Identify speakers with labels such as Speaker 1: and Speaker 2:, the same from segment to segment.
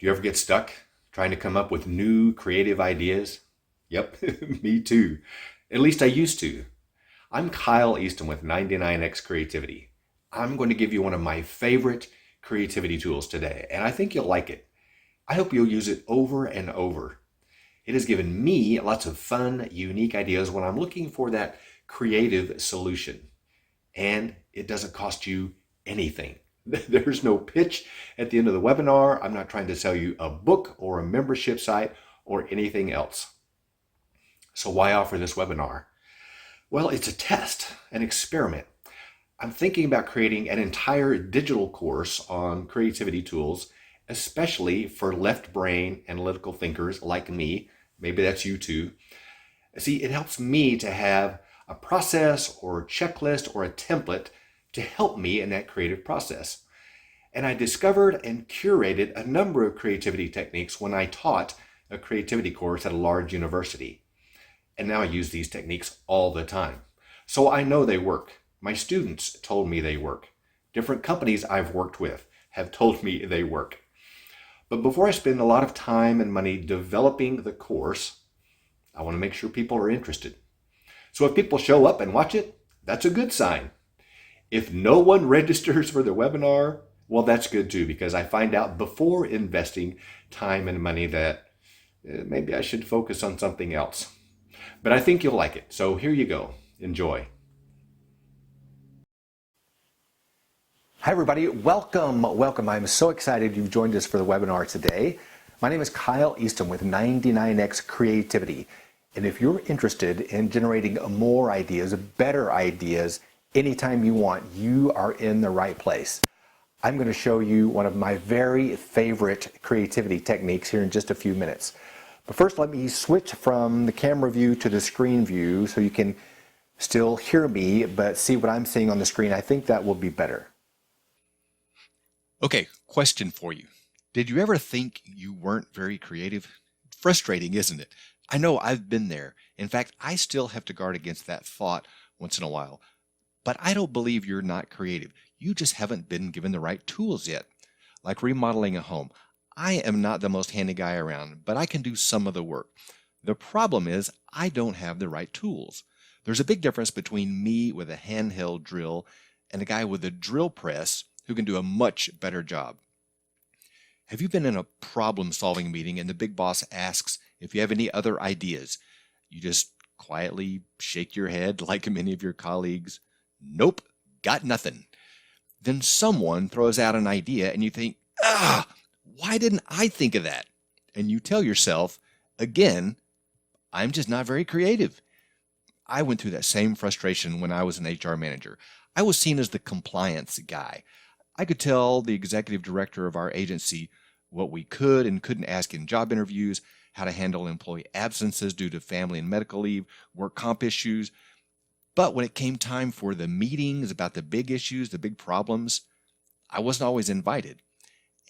Speaker 1: Do you ever get stuck trying to come up with new creative ideas? Yep, me too. At least I used to. I'm Kyle Easton with 99X Creativity. I'm going to give you one of my favorite creativity tools today, and I think you'll like it. I hope you'll use it over and over. It has given me lots of fun, unique ideas when I'm looking for that creative solution. And it doesn't cost you anything. There's no pitch at the end of the webinar. I'm not trying to sell you a book or a membership site or anything else. So why offer this webinar? Well, it's a test, an experiment. I'm thinking about creating an entire digital course on creativity tools, especially for left brain analytical thinkers like me. Maybe that's you too. See, it helps me to have a process or a checklist or a template to help me in that creative process. And I discovered and curated a number of creativity techniques when I taught a creativity course at a large university. And now I use these techniques all the time. So I know they work. My students told me they work. Different companies I've worked with have told me they work. But before I spend a lot of time and money developing the course, I want to make sure people are interested. So if people show up and watch it, that's a good sign. If no one registers for the webinar, well, that's good too, because I find out before investing time and money that maybe I should focus on something else. But I think you'll like it. So here you go. Enjoy. Hi, everybody. Welcome. I'm so excited you've joined us for the webinar today. My name is Kyle Easton with 99X Creativity. And if you're interested in generating more ideas, better ideas, anytime you want, you are in the right place. I'm going to show you one of my very favorite creativity techniques here in just a few minutes. But first, let me switch from the camera view to the screen view so you can still hear me, but see what I'm seeing on the screen. I think that will be better.
Speaker 2: Okay, question for you. Did you ever think you weren't very creative? Frustrating, isn't it? I know I've been there. In fact, I still have to guard against that thought once in a while. But I don't believe you're not creative. You just haven't been given the right tools yet. Like remodeling a home. I am not the most handy guy around, but I can do some of the work. The problem is I don't have the right tools. There's a big difference between me with a handheld drill and a guy with a drill press who can do a much better job. Have you been in a problem-solving meeting and the big boss asks if you have any other ideas? You just quietly shake your head like many of your colleagues. Nope, got nothing. Then someone throws out an idea and you think, why didn't I think of that? And you tell yourself, again, I'm just not very creative. I went through that same frustration when I was an HR manager. I was seen as the compliance guy. I could tell the executive director of our agency what we could and couldn't ask in job interviews, how to handle employee absences due to family and medical leave, work comp issues. But when it came time for the meetings about the big issues, the big problems, I wasn't always invited.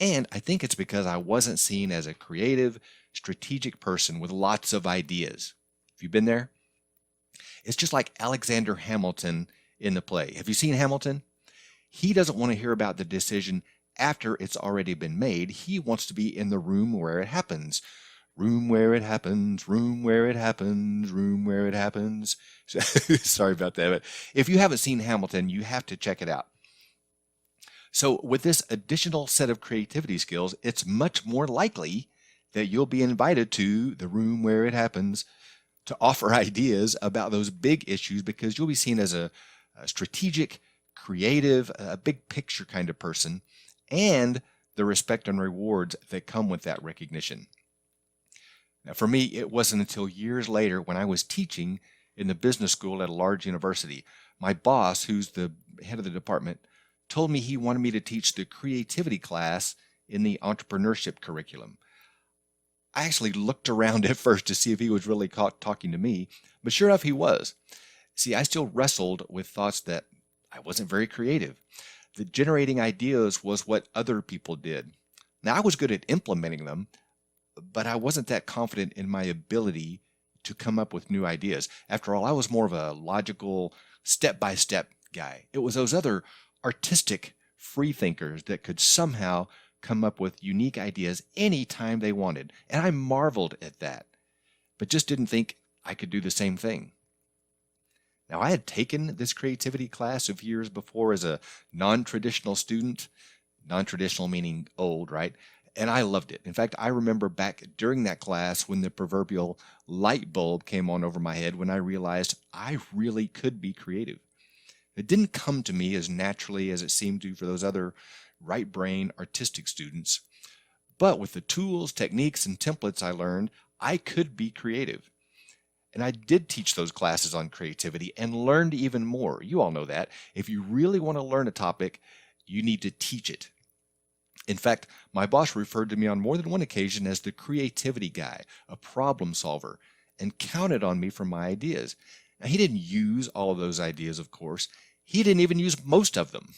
Speaker 2: And I think it's because I wasn't seen as a creative, strategic person with lots of ideas. Have you been there? It's just like Alexander Hamilton in the play. Have you seen Hamilton? He doesn't want to hear about the decision after it's already been made. He wants to be in the room where it happens. Room where it happens, room where it happens, room where it happens. Sorry about that, but if you haven't seen Hamilton, you have to check it out. So with this additional set of creativity skills, it's much more likely that you'll be invited to the room where it happens to offer ideas about those big issues because you'll be seen as a strategic, creative, a big picture kind of person, and the respect and rewards that come with that recognition. Now, for me, it wasn't until years later when I was teaching in the business school at a large university. My boss, who's the head of the department, told me he wanted me to teach the creativity class in the entrepreneurship curriculum. I actually looked around at first to see if he was really talking to me, but sure enough, he was. See, I still wrestled with thoughts that I wasn't very creative. That generating ideas was what other people did. Now, I was good at implementing them, but I wasn't that confident in my ability to come up with new ideas. After all, I was more of a logical, step-by-step guy. It was those other artistic free thinkers that could somehow come up with unique ideas anytime they wanted, and I marveled at that, but just didn't think I could do the same thing. Now, I had taken this creativity class a few years before as a non-traditional student, non-traditional meaning old, right? And I loved it. In fact, I remember back during that class when the proverbial light bulb came on over my head when I realized I really could be creative. It didn't come to me as naturally as it seemed to for those other right brain artistic students. But with the tools, techniques, and templates I learned, I could be creative. And I did teach those classes on creativity and learned even more. You all know that. If you really want to learn a topic, you need to teach it. In fact, my boss referred to me on more than one occasion as the creativity guy, a problem solver, and counted on me for my ideas. Now, he didn't use all of those ideas, of course. He didn't even use most of them.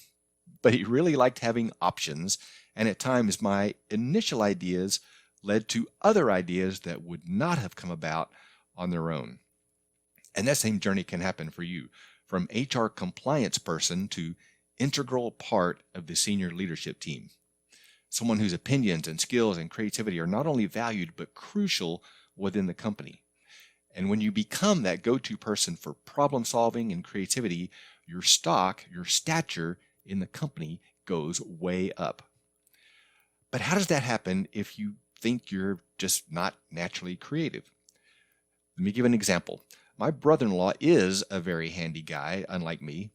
Speaker 2: But he really liked having options, and at times my initial ideas led to other ideas that would not have come about on their own. And that same journey can happen for you, from HR compliance person to integral part of the senior leadership team. Someone whose opinions and skills and creativity are not only valued, but crucial within the company. And when you become that go-to person for problem solving and creativity, your stock, your stature in the company goes way up. But how does that happen if you think you're just not naturally creative? Let me give an example. My brother-in-law is a very handy guy, unlike me.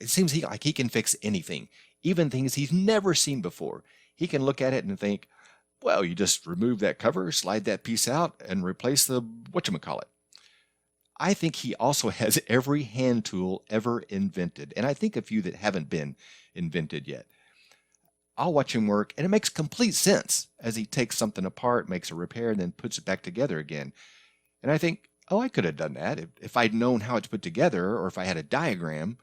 Speaker 2: It seems like he can fix anything, even things he's never seen before. He can look at it and think, well, you just remove that cover, slide that piece out, and replace the whatchamacallit. I think he also has every hand tool ever invented, and I think a few that haven't been invented yet. I'll watch him work, and it makes complete sense as he takes something apart, makes a repair, and then puts it back together again. And I think, oh, I could have done that if I'd known how it's put together, or if I had a diagram,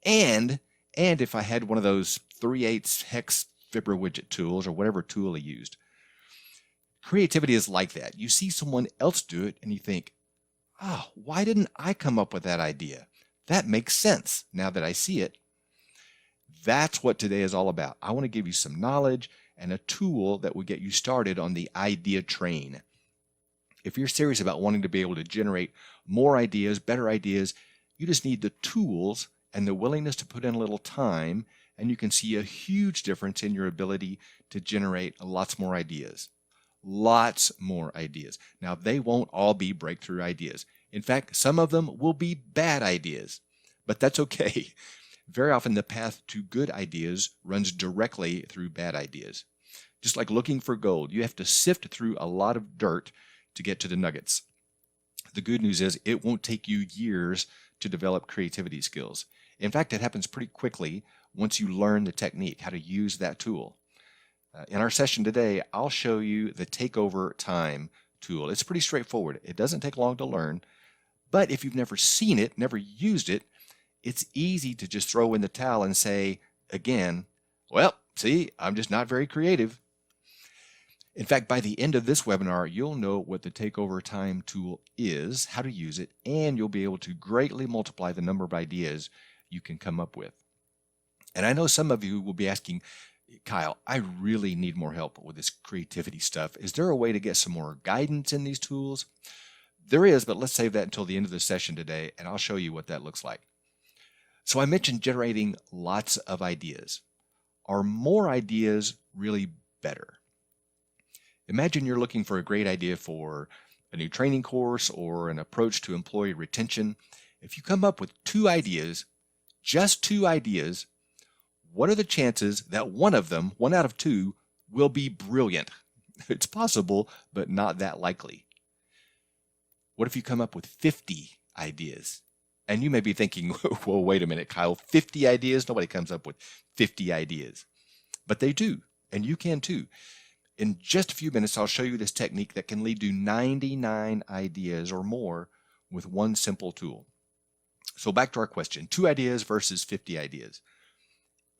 Speaker 2: and if I had one of those 3/8 hex fibra widget tools, or whatever tool he used. Creativity is like that. You see someone else do it, and you think, oh, why didn't I come up with that idea? That makes sense now that I see it. That's what today is all about. I want to give you some knowledge and a tool that will get you started on the idea train. If you're serious about wanting to be able to generate more ideas, better ideas, you just need the tools and the willingness to put in a little time, and you can see a huge difference in your ability to generate lots more ideas. Lots more ideas. Now, they won't all be breakthrough ideas. In fact, some of them will be bad ideas, but that's okay. Very often the path to good ideas runs directly through bad ideas. Just like looking for gold, you have to sift through a lot of dirt to get to the nuggets. The good news is it won't take you years to develop creativity skills. In fact, it happens pretty quickly once you learn the technique, how to use that tool. In our session today, I'll show you the Takeover Time tool. It's pretty straightforward. It doesn't take long to learn, but if you've never seen it, never used it, it's easy to just throw in the towel and say, again, well, see, I'm just not very creative. In fact, by the end of this webinar, you'll know what the Takeover Time tool is, how to use it, and you'll be able to greatly multiply the number of ideas you can come up with. And I know some of you will be asking, Kyle, I really need more help with this creativity stuff. Is there a way to get some more guidance in these tools? There is, but let's save that until the end of the session today, and I'll show you what that looks like. So I mentioned generating lots of ideas. Are more ideas really better? Imagine you're looking for a great idea for a new training course or an approach to employee retention. If you come up with 2 ideas, just 2 ideas, what are the chances that one of them, 1 out of 2, will be brilliant? It's possible, but not that likely. What if you come up with 50 ideas? And you may be thinking, well, wait a minute, Kyle, 50 ideas? Nobody comes up with 50 ideas. But they do, and you can too. In just a few minutes, I'll show you this technique that can lead to 99 ideas or more with one simple tool. So back to our question, 2 ideas versus 50 ideas.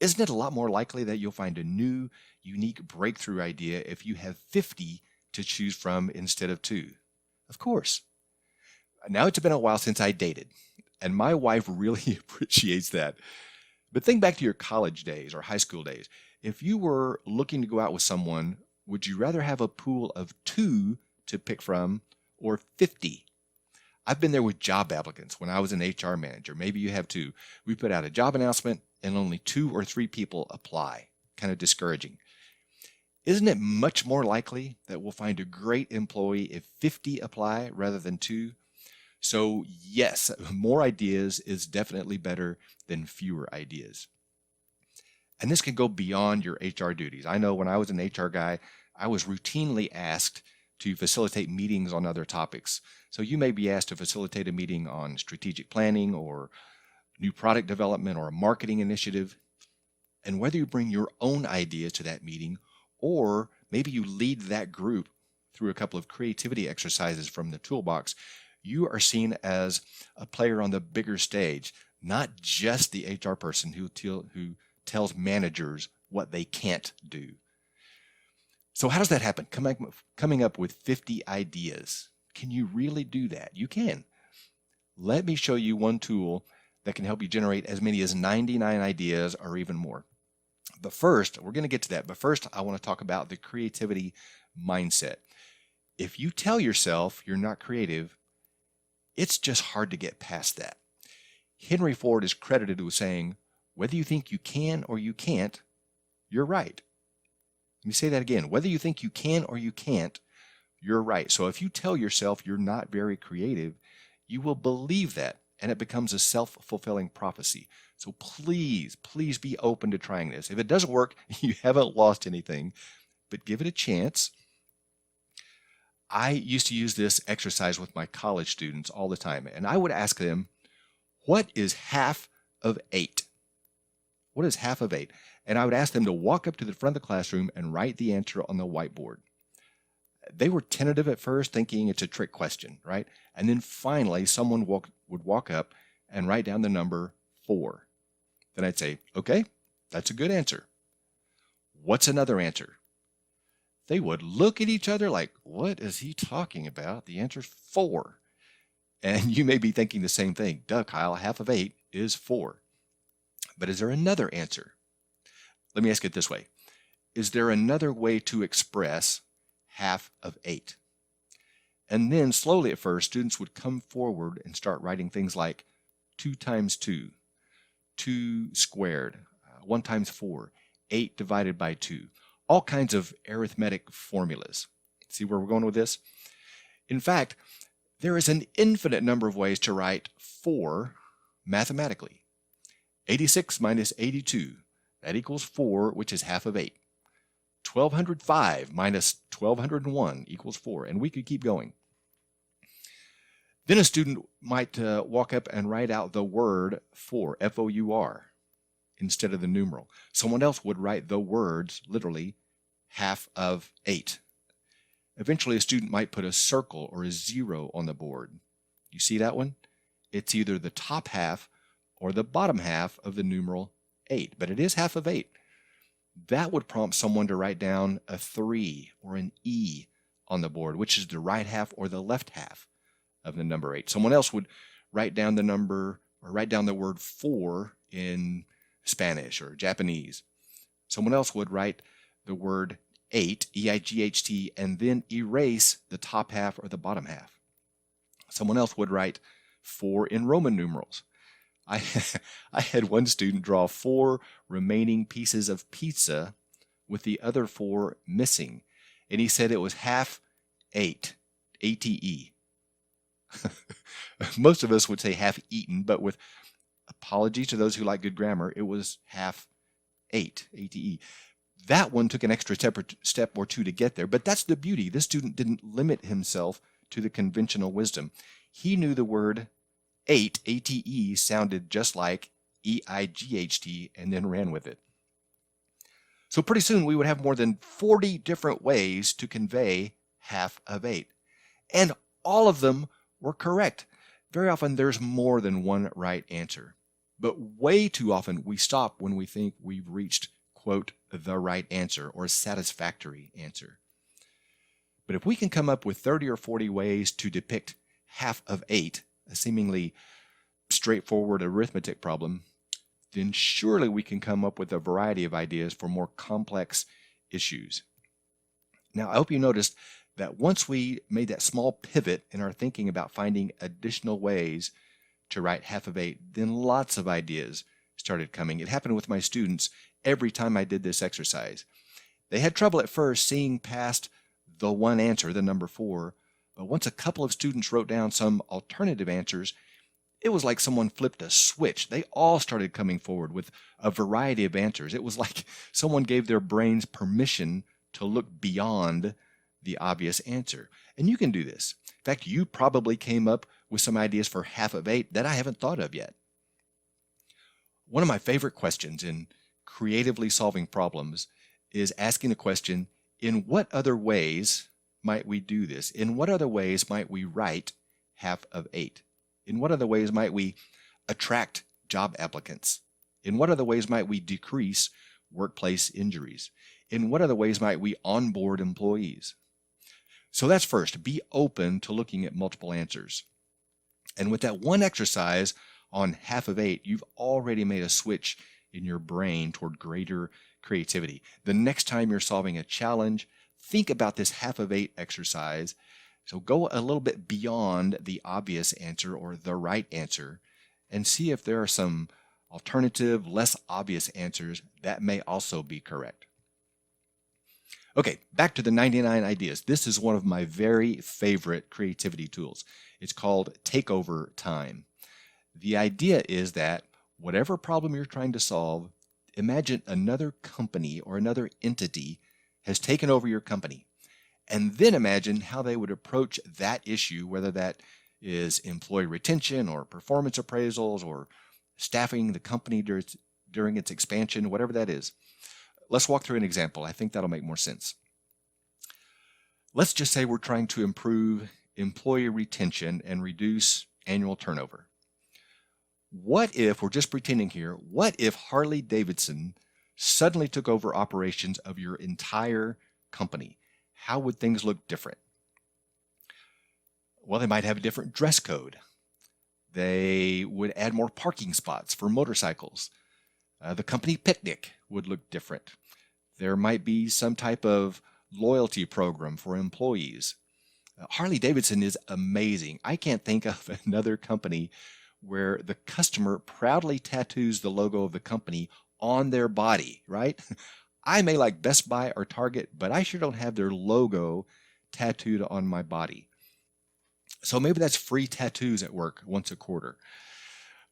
Speaker 2: Isn't it a lot more likely that you'll find a new, unique breakthrough idea if you have 50 to choose from instead of 2? Of course. Now it's been a while since I dated, and my wife really appreciates that. But think back to your college days or high school days. If you were looking to go out with someone, would you rather have a pool of 2 to pick from or 50? I've been there with job applicants when I was an HR manager. Maybe you have too. We put out a job announcement and only 2 or 3 people apply. Kind of discouraging. Isn't it much more likely that we'll find a great employee if 50 apply rather than 2? So yes, more ideas is definitely better than fewer ideas. And this can go beyond your HR duties. I know when I was an HR guy, I was routinely asked to facilitate meetings on other topics. So you may be asked to facilitate a meeting on strategic planning or new product development or a marketing initiative. And whether you bring your own idea to that meeting or maybe you lead that group through a couple of creativity exercises from the toolbox, you are seen as a player on the bigger stage, not just the HR person who tells managers what they can't do. So how does that happen? Coming up with 50 ideas. Can you really do that? You can. Let me show you one tool that can help you generate as many as 99 ideas or even more. But first, we're going to get to that. But first, I want to talk about the creativity mindset. If you tell yourself you're not creative, it's just hard to get past that. Henry Ford is credited with saying, whether you think you can or you can't, you're right. Let me say that again. Whether you think you can or you can't, you're right. So if you tell yourself you're not very creative, you will believe that, and it becomes a self-fulfilling prophecy. So please be open to trying this. If it doesn't work, you haven't lost anything, but give it a chance. I used to use this exercise with my college students all the time, and I would ask them, what is half of 8? What is half of 8? And I would ask them to walk up to the front of the classroom and write the answer on the whiteboard. They were tentative at first, thinking it's a trick question, right? And then finally, someone would walk up and write down the number 4. Then I'd say, okay, that's a good answer. What's another answer? They would look at each other like, what is he talking about? The answer's 4. And you may be thinking the same thing. Duh, Kyle, half of 8 is 4. But is there another answer? Let me ask it this way. Is there another way to express half of 8? And then slowly at first, students would come forward and start writing things like 2 times 2, 2 squared, 1 times 4, 8 divided by 2, all kinds of arithmetic formulas. See where we're going with this? In fact, there is an infinite number of ways to write 4 mathematically. 86 minus 82, that equals 4, which is half of 8. 1205 minus 1201 equals 4, and we could keep going. Then a student might walk up and write out the word for, F-O-U-R, instead of the numeral. Someone else would write the words, literally, half of 8. Eventually, a student might put a circle or a 0 on the board. You see that one? It's either the top half or the bottom half of the numeral 8, but it is half of 8. That would prompt someone to write down a 3 or an E on the board, which is the right half or the left half of the number 8. Someone else would write down the number or write down the word 4 in Spanish or Japanese. Someone else would write the word 8, E-I-G-H-T, and then erase the top half or the bottom half. Someone else would write 4 in Roman numerals. I had one student draw 4 remaining pieces of pizza with the other 4 missing, and he said it was half 8, A-T-E. Most of us would say half eaten, but with apology to those who like good grammar, it was half 8, A-T-E. That one took an extra step or two to get there, but that's the beauty. This student didn't limit himself to the conventional wisdom. He knew the word 8, A-T-E, sounded just like E-I-G-H-T, and then ran with it. So pretty soon we would have more than 40 different ways to convey half of 8. And all of them were correct. Very often there's more than one right answer. But way too often we stop when we think we've reached, quote, the right answer or satisfactory answer. But if we can come up with 30 or 40 ways to depict half of 8, a seemingly straightforward arithmetic problem, then surely we can come up with a variety of ideas for more complex issues. Now, I hope you noticed that once we made that small pivot in our thinking about finding additional ways to write half of 8, then lots of ideas started coming. It happened with my students every time I did this exercise. They had trouble at first seeing past the one answer, the number 4, but once a couple of students wrote down some alternative answers, it was like someone flipped a switch. They all started coming forward with a variety of answers. It was like someone gave their brains permission to look beyond the obvious answer. And you can do this. In fact, you probably came up with some ideas for half of 8 that I haven't thought of yet. One of my favorite questions in creatively solving problems is asking the question, in what other ways might we do this? In what other ways might we write half of 8? In what other ways might we attract job applicants? In what other ways might we decrease workplace injuries? In what other ways might we onboard employees? So that's first, be open to looking at multiple answers. And with that one exercise on half of 8, you've already made a switch in your brain toward greater creativity. The next time you're solving a challenge, think about this half of 8 exercise. So go a little bit beyond the obvious answer or the right answer and see if there are some alternative, less obvious answers that may also be correct. Okay, back to the 99 ideas. This is one of my very favorite creativity tools. It's called Takeover Time. The idea is that whatever problem you're trying to solve, imagine another company or another entity has taken over your company. And then imagine how they would approach that issue, whether that is employee retention or performance appraisals or staffing the company during its expansion, whatever that is. Let's walk through an example. I think that'll make more sense. Let's just say we're trying to improve employee retention and reduce annual turnover. What if, we're just pretending here, what if Harley-Davidson suddenly took over operations of your entire company? How would things look different? Well, they might have a different dress code. They would add more parking spots for motorcycles. The company picnic would look different. There might be some type of loyalty program for employees. Harley-Davidson is amazing. I can't think of another company where the customer proudly tattoos the logo of the company on their body, right? I may like Best Buy or Target, but I sure don't have their logo tattooed on my body. So maybe that's free tattoos at work once a quarter.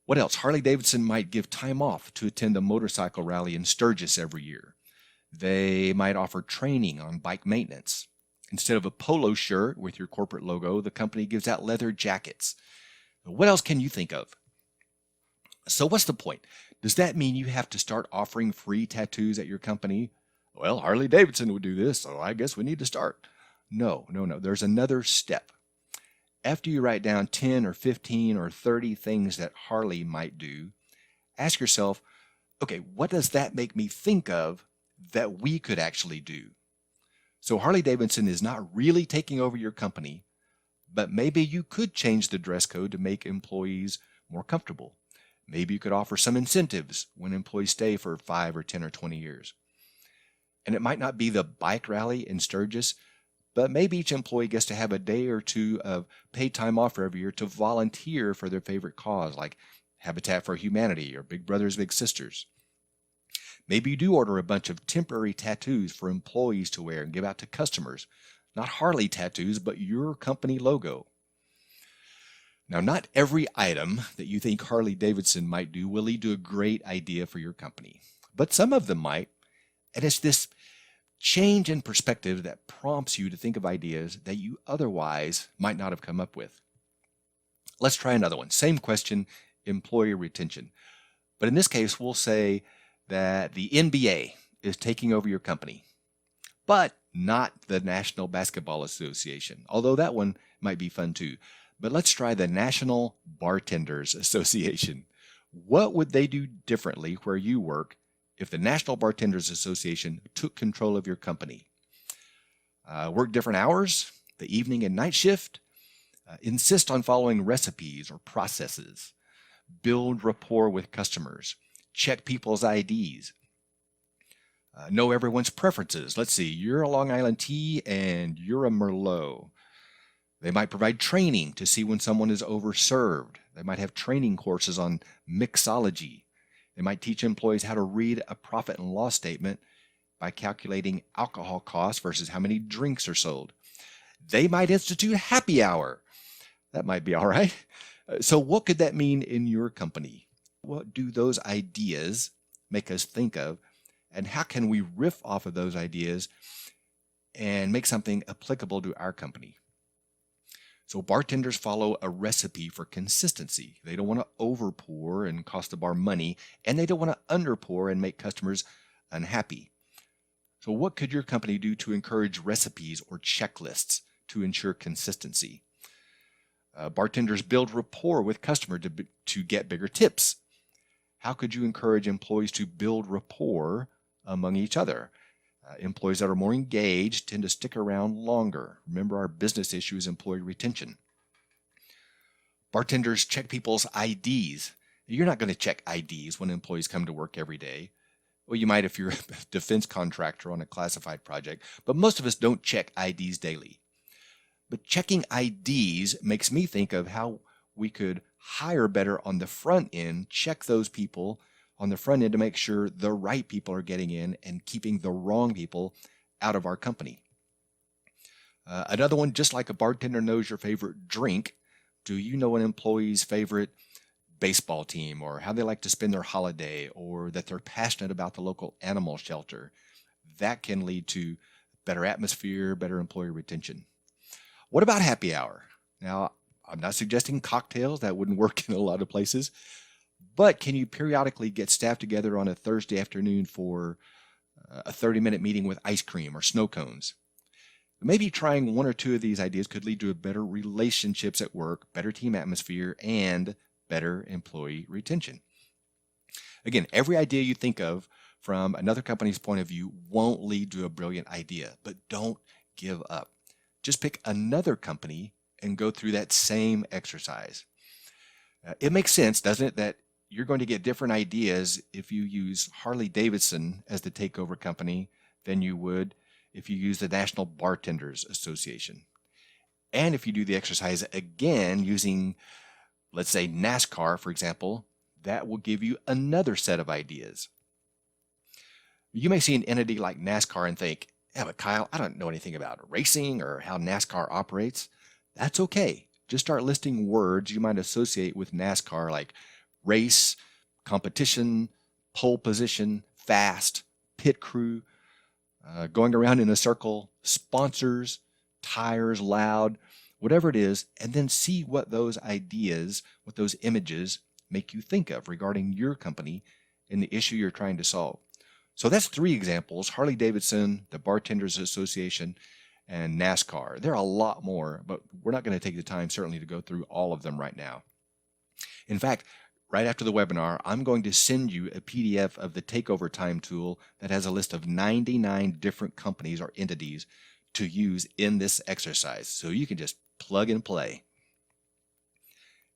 Speaker 2: What else? Harley-Davidson might give time off to attend a motorcycle rally in Sturgis every year. They might offer training on bike maintenance. Instead of a polo shirt with your corporate logo, the company gives out leather jackets. What else can you think of? So what's the point? Does that mean you have to start offering free tattoos at your company? Well, Harley-Davidson would do this, so I guess we need to start. No. There's another step. After you write down 10 or 15 or 30 things that Harley might do, ask yourself, okay, what does that make me think of that we could actually do? So Harley-Davidson is not really taking over your company, but maybe you could change the dress code to make employees more comfortable. Maybe you could offer some incentives when employees stay for 5 or 10 or 20 years. And it might not be the bike rally in Sturgis, but maybe each employee gets to have a day or two of paid time off every year to volunteer for their favorite cause, like Habitat for Humanity or Big Brothers Big Sisters. Maybe you do order a bunch of temporary tattoos for employees to wear and give out to customers. Not Harley tattoos, but your company logo. Now, not every item that you think Harley-Davidson might do will lead to a great idea for your company, but some of them might. And it's this change in perspective that prompts you to think of ideas that you otherwise might not have come up with. Let's try another one. Same question, employee retention. But in this case, we'll say that the NBA is taking over your company, but not the National Basketball Association, although that one might be fun too. But let's try the National Bartenders Association. What would they do differently where you work if the National Bartenders Association took control of your company? Work different hours, the evening and night shift, insist on following recipes or processes, build rapport with customers, check people's IDs. Know everyone's preferences. Let's see, you're a Long Island tea and you're a Merlot. They might provide training to see when someone is overserved. They might have training courses on mixology. They might teach employees how to read a profit and loss statement by calculating alcohol costs versus how many drinks are sold. They might institute happy hour. That might be all right. So what could that mean in your company? What do those ideas make us think of? And how can we riff off of those ideas and make something applicable to our company? So bartenders follow a recipe for consistency. They don't want to overpour and cost the bar money, and they don't want to underpour and make customers unhappy. So what could your company do to encourage recipes or checklists to ensure consistency? Bartenders build rapport with customers to get bigger tips. How could you encourage employees to build rapport among each other? Employees that are more engaged tend to stick around longer. Remember, our business issue is employee retention. Bartenders check people's IDs. You're not going to check IDs when employees come to work every day. Well, you might if you're a defense contractor on a classified project, but most of us don't check IDs daily. But checking IDs makes me think of how we could hire better on the front end, check those people on the front end to make sure the right people are getting in and keeping the wrong people out of our company. Another one, just like a bartender knows your favorite drink, do you know an employee's favorite baseball team or how they like to spend their holiday or that they're passionate about the local animal shelter? That can lead to better atmosphere, better employee retention. What about happy hour? Now, I'm not suggesting cocktails. That wouldn't work in a lot of places. But can you periodically get staff together on a Thursday afternoon for a 30-minute meeting with ice cream or snow cones? Maybe trying one or two of these ideas could lead to better relationships at work, better team atmosphere, and better employee retention. Again, every idea you think of from another company's point of view won't lead to a brilliant idea, but don't give up. Just pick another company and go through that same exercise. It makes sense, doesn't it, that you're going to get different ideas if you use Harley-Davidson as the takeover company than you would if you use the National Bartenders Association. And if you do the exercise again using, let's say, NASCAR, for example, that will give you another set of ideas. You may see an entity like NASCAR and think, yeah, but Kyle, I don't know anything about racing or how NASCAR operates. That's okay. Just start listing words you might associate with NASCAR like race, competition, pole position, fast, pit crew, going around in a circle, sponsors, tires, loud, whatever it is, and then see what those ideas, what those images make you think of regarding your company and the issue you're trying to solve. So that's 3 examples: Harley-Davidson, the Bartenders Association, and NASCAR. There are a lot more, but we're not going to take the time certainly to go through all of them right now. In fact, right after the webinar, I'm going to send you a PDF of the Takeover Time tool that has a list of 99 different companies or entities to use in this exercise. So you can just plug and play.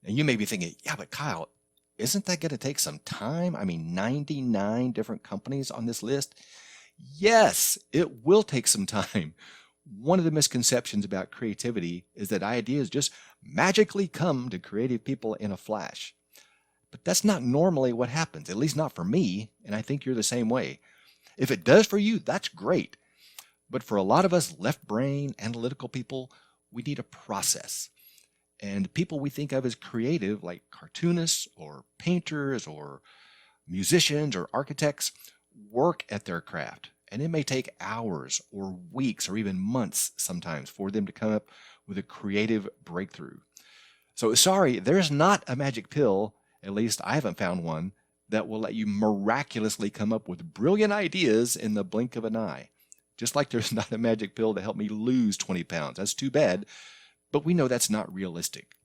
Speaker 2: And you may be thinking, yeah, but Kyle, isn't that going to take some time? I mean, 99 different companies on this list? Yes, it will take some time. One of the misconceptions about creativity is that ideas just magically come to creative people in a flash. But that's not normally what happens, at least not for me, and I think you're the same way. If it does for you, that's great. But for a lot of us left brain, analytical people, we need a process. And people we think of as creative, like cartoonists or painters or musicians or architects, work at their craft. And it may take hours or weeks or even months sometimes for them to come up with a creative breakthrough. So sorry, there's not a magic pill, at least I haven't found one, that will let you miraculously come up with brilliant ideas in the blink of an eye. Just like there's not a magic pill to help me lose 20 pounds. That's too bad, but we know that's not realistic.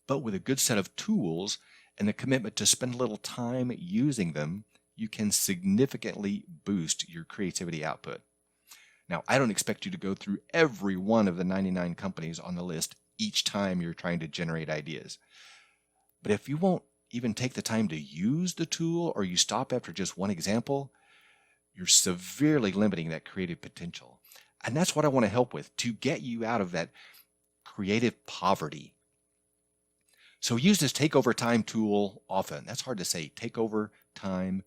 Speaker 2: But with a good set of tools and a commitment to spend a little time using them, you can significantly boost your creativity output. Now, I don't expect you to go through every one of the 99 companies on the list each time you're trying to generate ideas. But if you won't even take the time to use the tool, or you stop after just one example, you're severely limiting that creative potential. And that's what I want to help with, to get you out of that creative poverty. So use this take over time tool often. That's hard to say. Take over time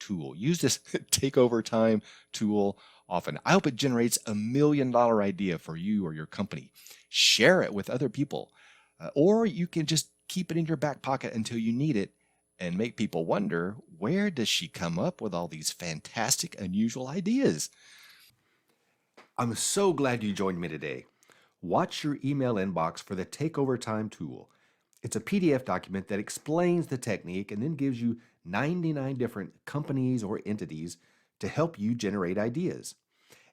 Speaker 2: tool. Use this take over time tool often. I hope it generates $1 million idea for you or your company. Share it with other people. Or you can just keep it in your back pocket until you need it and make people wonder, where does she come up with all these fantastic, unusual ideas? I'm so glad you joined me today. Watch your email inbox for the Takeover Time tool. It's a PDF document that explains the technique and then gives you 99 different companies or entities to help you generate ideas.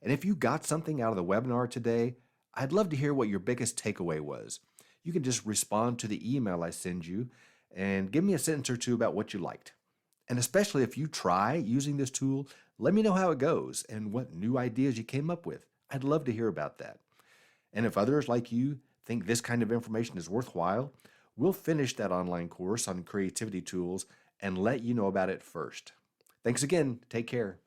Speaker 2: And if you got something out of the webinar today, I'd love to hear what your biggest takeaway was. You can just respond to the email I send you and give me a sentence or two about what you liked. And especially if you try using this tool, let me know how it goes and what new ideas you came up with. I'd love to hear about that. And if others like you think this kind of information is worthwhile, we'll finish that online course on creativity tools and let you know about it first. Thanks again. Take care.